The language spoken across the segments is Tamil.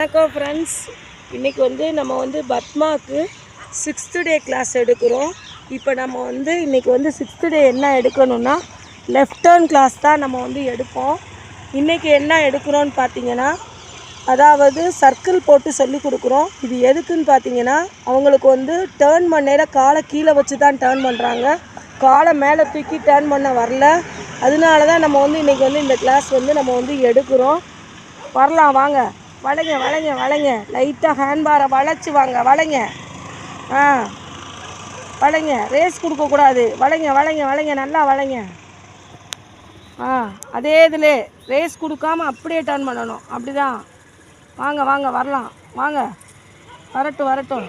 வணக்கம் ஃப்ரெண்ட்ஸ், இன்றைக்கி நம்ம பத்மாவுக்கு 6th டே கிளாஸ் எடுக்கிறோம். இப்போ நம்ம இன்றைக்கி 6th டே என்ன எடுக்கணும்னா லெஃப்ட் டர்ன் கிளாஸ் தான் நம்ம எடுப்போம். இன்றைக்கி என்ன எடுக்கிறோன்னு பார்த்தீங்கன்னா, அதாவது சர்க்கிள் போட்டு சொல்லி கொடுக்குறோம். இது எதுக்குன்னு பார்த்தீங்கன்னா, அவங்களுக்கு டேர்ன் பண்ணையில் காலை கீழே வச்சு தான் டேர்ன் பண்ணுறாங்க. காலை மேலே தூக்கி டேர்ன் பண்ண வரல. அதனால தான் நம்ம இன்றைக்கி இந்த கிளாஸ் நம்ம எடுக்கிறோம். வரலாம் வாங்க, வளைங்க வளைங்க வளைங்க, லைட்டாக ஹேண்ட்பாரை வளைச்சி வாங்க, வளைங்க. வளைங்க, ரேஸ் கொடுக்கக்கூடாது. வளைங்க வளைங்க வளைங்க, நல்லா வளைங்க. அதே இதில் ரேஸ் கொடுக்காமல் அப்படியே டர்ன் பண்ணணும். அப்படி தான். வாங்க வாங்க, வரலாம் வாங்க, வரட்டும் வரட்டும்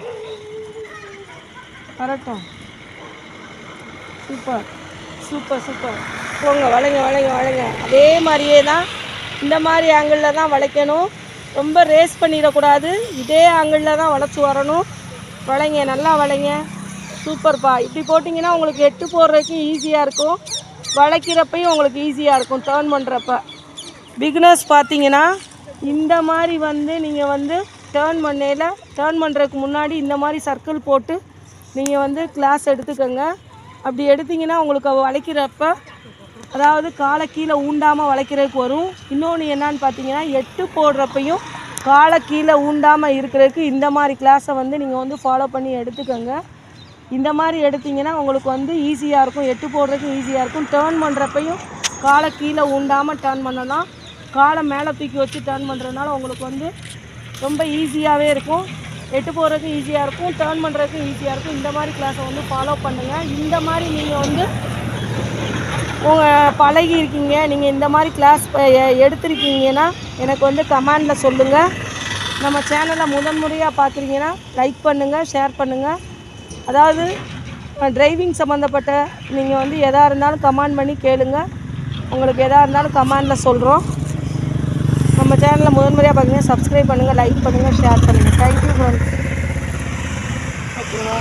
வரட்டும். Super super super. போங்க, வளைங்க வளைங்க வளைங்க. அதே மாதிரியே தான், இந்த மாதிரி ஆங்கிளில் தான் வளைக்கணும். ரொம்ப ரேஸ் பண்ணிடக்கூடாது. இதே ஆங்கிளில் தான் வளைச்சி வரணும். வளைங்க, நல்லா வளைங்க. சூப்பர்ப்பா. இப்படி போட்டிங்கன்னா உங்களுக்கு 8 போடுறதுக்கு ஈஸியாக இருக்கும். வளைக்கிறப்பையும் உங்களுக்கு ஈஸியாக இருக்கும் டேர்ன் பண்ணுறப்ப. பிகினர்ஸ் பார்த்தீங்கன்னா இந்த மாதிரி நீங்கள் டேர்ன் பண்ணையில் டேர்ன் பண்ணுறதுக்கு முன்னாடி இந்த மாதிரி சர்க்கிள் போட்டு நீங்கள் கிளாஸ் எடுத்துக்கோங்க. அப்படி எடுத்திங்கன்னா உங்களுக்கு வளைக்கிறப்ப, அதாவது காலை கீழே ஊண்டாமல் வளைக்கிறதுக்கு வரும். இன்னொன்று என்னன்னு பார்த்தீங்கன்னா, 8 போடுறப்பையும் காலை கீழே ஊண்டாமல் இருக்கிறதுக்கு இந்த மாதிரி கிளாஸை நீங்கள் ஃபாலோ பண்ணி எடுத்துக்கோங்க. இந்த மாதிரி எடுத்திங்கன்னா உங்களுக்கு ஈஸியாக இருக்கும். 8 போடுறதுக்கும் ஈஸியாக இருக்கும். டேர்ன் பண்ணுறப்பையும் காலை கீழே ஊண்டாமல் டேர்ன் பண்ணலாம். காலை மேலே தூக்கி வச்சு டேர்ன் பண்ணுறதுனால உங்களுக்கு ரொம்ப ஈஸியாகவே இருக்கும். 8 போடுறதுக்கும் ஈஸியாக இருக்கும், டேர்ன் பண்ணுறதுக்கும் ஈஸியாக இருக்கும். இந்த மாதிரி கிளாஸை ஃபாலோ பண்ணுங்கள். இந்த மாதிரி நீங்கள் பழகி இருக்கீங்க, நீங்கள் இந்த மாதிரி கிளாஸ் எடுத்திருக்கீங்கன்னா எனக்கு கமெண்டில் சொல்லுங்கள். நம்ம சேனலை முதன்முறையாக பார்க்குறீங்கன்னா லைக் பண்ணுங்கள், ஷேர் பண்ணுங்கள். அதாவது டிரைவிங் சம்மந்தப்பட்ட நீங்கள் எதாக இருந்தாலும் கமெண்ட் பண்ணி கேளுங்க. உங்களுக்கு எதாக இருந்தாலும் கமெண்டில் சொல்கிறோம். நம்ம சேனலை முதன்முறையாக பார்க்குறீங்க, சப்ஸ்கிரைப் பண்ணுங்கள், லைக் பண்ணுங்கள், ஷேர் பண்ணுங்கள். Thank you friends. ஓகேவா?